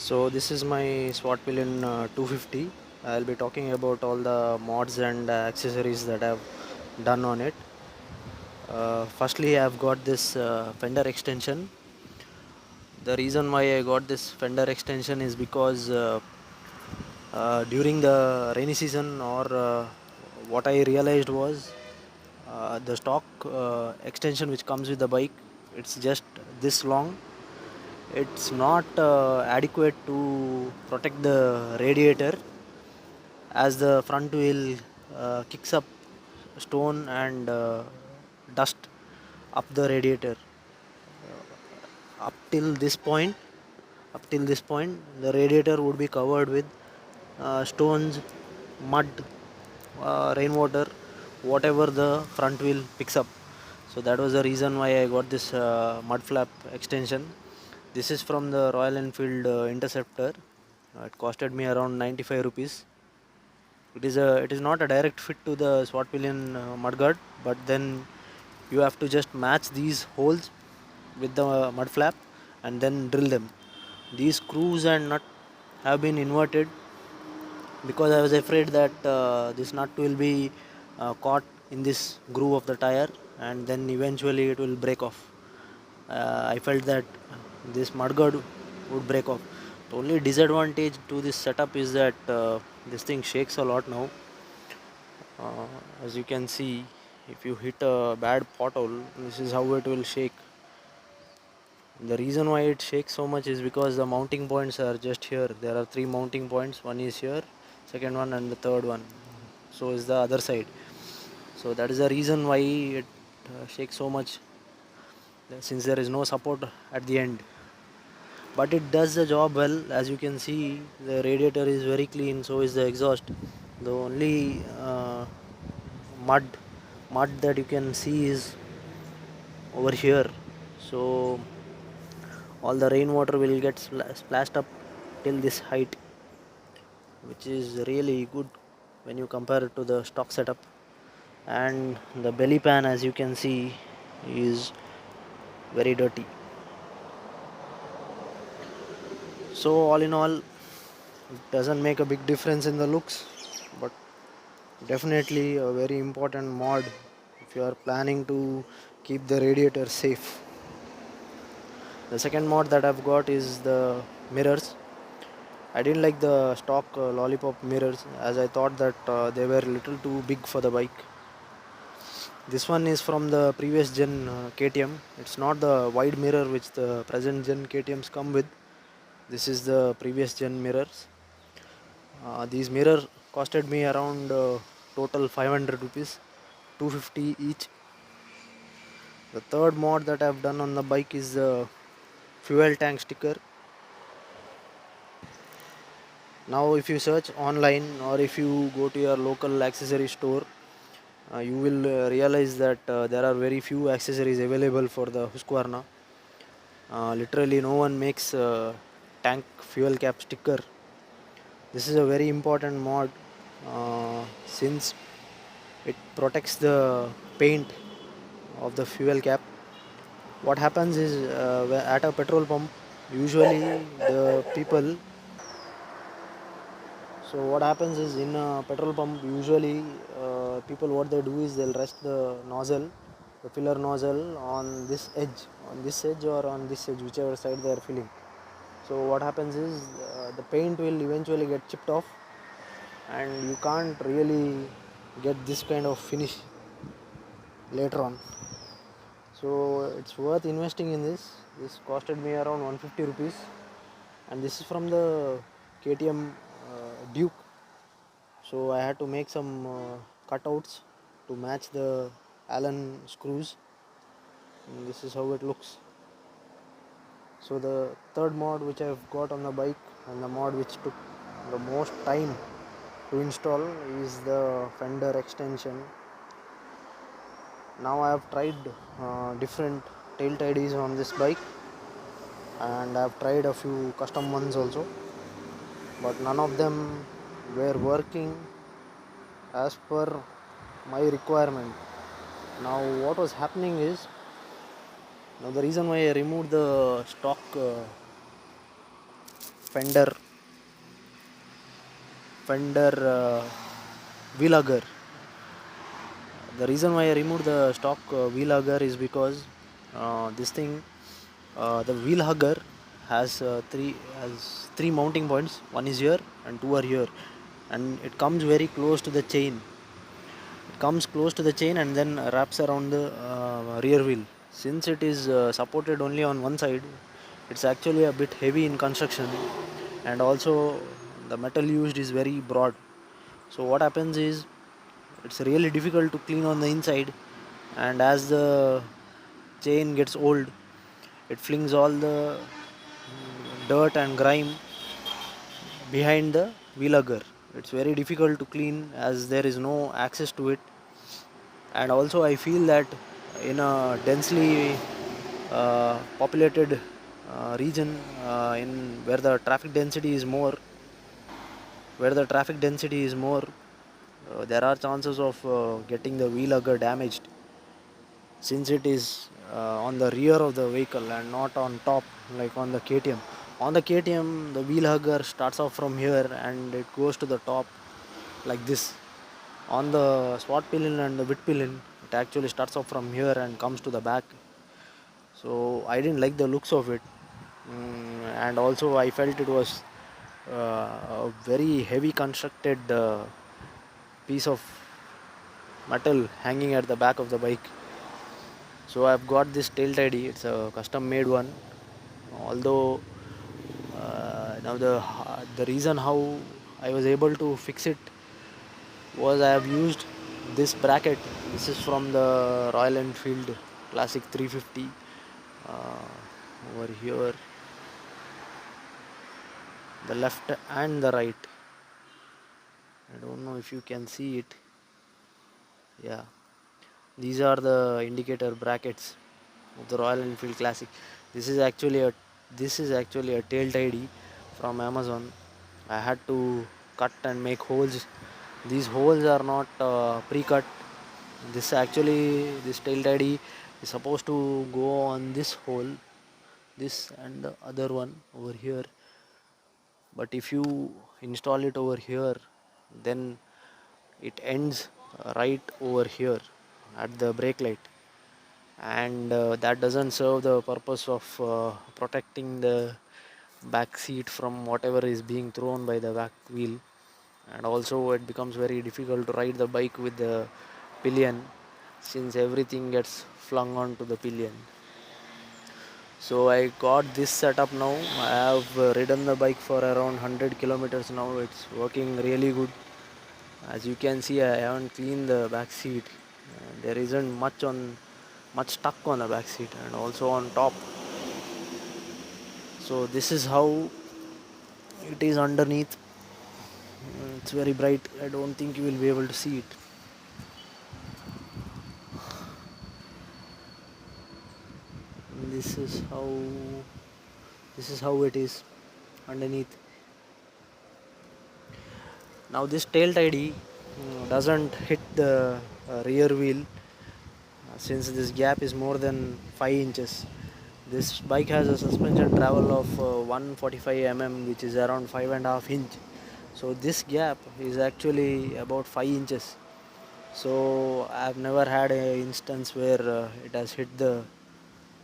So this is my Svartpilen 250. I'll be talking about all the mods and accessories that I've done on it. Firstly, I've got this fender extension. The reason why I got this fender extension is because during the rainy season, or what I realized was the stock extension which comes with the bike, it's just this long. It's not adequate to protect the radiator, as the front wheel kicks up stone and dust up the radiator. Up till this point up till this point the radiator would be covered with stones, mud, rainwater, whatever the front wheel picks up. So that was the reason why I got this mud flap extension. This is from the Royal Enfield Interceptor. It costed me around 95 rupees. It is not a direct fit to the Svartpilen mudguard, but then you have to just match these holes with the mud flap and then drill them. These screws and nut have been inverted because I was afraid that this nut will be caught in this groove of the tire and then eventually it will break off. I felt that this mudguard would break off. The only disadvantage to this setup is that this thing shakes a lot now. As you can see, if you hit a bad pothole, this is how it will shake. The reason why it shakes so much is because the mounting points are just here. There are three mounting points. One is here, second one, and the third one. So is the other side. So that is the reason why it shakes so much, since there is no support at the end. But it does the job well. As you can see, the radiator is very clean. So is the exhaust. The only mud mud that you can see is over here. So all the rainwater will get splashed up till this height, which is really good when you compare it to the stock setup. And the belly pan, as you can see, is very dirty. So all in all, it doesn't make a big difference in the looks, but definitely a very important mod if you are planning to keep the radiator safe. The second mod that I've got is the mirrors. I didn't like the stock lollipop mirrors, as I thought that they were a little too big for the bike. This one is from the previous gen KTM. It's not the wide mirror which the present gen KTMs come with. This is the previous gen mirrors. These mirror costed me around total 500 rupees, 250 each. The third mod that I've done on the bike is the fuel tank sticker. Now if you search online or if you go to your local accessory store, you will realize that there are very few accessories available for the Husqvarna. Literally no one makes tank fuel cap sticker. This is a very important mod, since it protects the paint of the fuel cap. What happens is, at a petrol pump, usually the people so what happens is, in a petrol pump, usually people, what they do is they'll rest the nozzle, the filler nozzle, on this edge or on this edge, whichever side they are filling. So what happens is, the paint will eventually get chipped off and you can't really get this kind of finish later on. So it's worth investing in this. This costed me around 150 rupees, and this is from the KTM Duke. So I had to make some cutouts to match the Allen screws, and this is how it looks. So the third mod which I've got on the bike, and the mod which took the most time to install, is the fender extension. Now I have tried different tail tidies on this bike, and I have tried a few custom ones also, but none of them were working as per my requirement. Now what was happening is, now the reason why I removed the stock fender fender wheel hugger. The reason why I removed the stock wheel hugger is because this thing, the wheel hugger has three mounting points. One is here and two are here, and it comes very close to the chain. It comes close to the chain and then wraps around the rear wheel. Since it is supported only on one side, it's actually a bit heavy in construction, and also the metal used is very broad. So what happens is it's really difficult to clean on the inside, and as the chain gets old, it flings all the dirt and grime behind the wheel hugger. It's very difficult to clean as there is no access to it, and also I feel that in a densely populated region, in where the traffic density is more, there are chances of getting the wheel hugger damaged, since it is on the rear of the vehicle and not on top like on the KTM. On the KTM, the wheel hugger starts off from here and it goes to the top like this. On the Svartpilen and the Vitpilen, it actually starts off from here and comes to the back. So I didn't like the looks of it, and also I felt it was a very heavy constructed piece of metal hanging at the back of the bike. So I've got this tail tidy. It's a custom made one. Although now the reason how I was able to fix it was I have used this bracket. This is from the Royal Enfield Classic 350. Over here, the left and the right. I don't know if you can see it. Yeah, these are the indicator brackets of the Royal Enfield Classic. This is actually a tail tidy from Amazon. I had to cut and make holes. These holes are not pre-cut. This tail tidy is supposed to go on this hole, this and the other one over here. But if you install it over here, then it ends right over here at the brake light, and that doesn't serve the purpose of protecting the back seat from whatever is being thrown by the back wheel. And also it becomes very difficult to ride the bike with the pillion, since everything gets flung onto the pillion. So I got this setup now. I have ridden the bike for around 100 kilometers now. It's working really good. As you can see, I haven't cleaned the back seat. There isn't much stuck on the back seat and also on top. So this is how it is underneath. It's very bright. I don't think you will be able to see it. This is how it is underneath. Now this tail tidy doesn't hit the rear wheel, since this gap is more than 5 inches. This bike has a suspension travel of 145 mm, which is around 5.5 inch. So this gap is actually about 5 inches. So I've never had an instance where it has hit the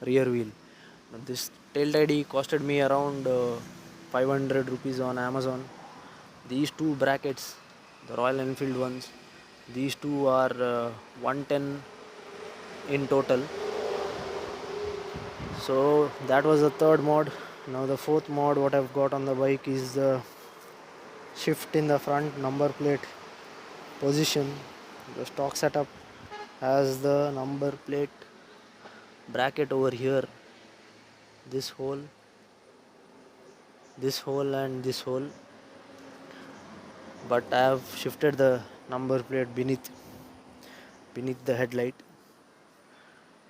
rear wheel. This tail tidy costed me around 500 rupees on Amazon. These two brackets, the Royal Enfield ones, these two are 110 in total. So that was the third mod. Now the fourth mod what I've got on the bike is the shift in the front number plate position. The stock setup has the number plate bracket over here, this hole and this hole, but I have shifted the number plate beneath the headlight.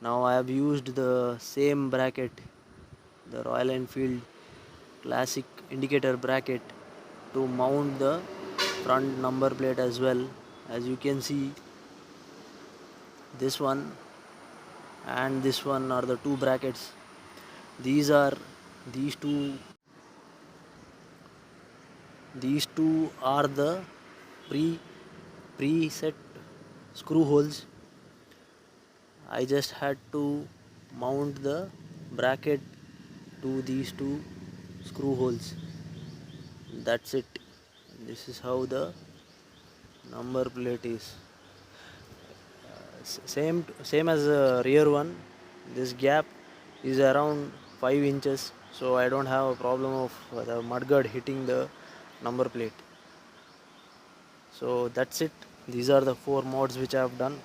Now I have used the same bracket, the Royal Enfield Classic indicator bracket, to mount the front number plate as well. As you can see, this one and this one are the two brackets. These two These two are the preset screw holes. I just had to mount the bracket to these two screw holes. That's it. This is how the number plate is. Same as the rear one. This gap is around 5 inches, so I don't have a problem of the mudguard hitting the number plate. So that's it. These are the 4 mods which I have done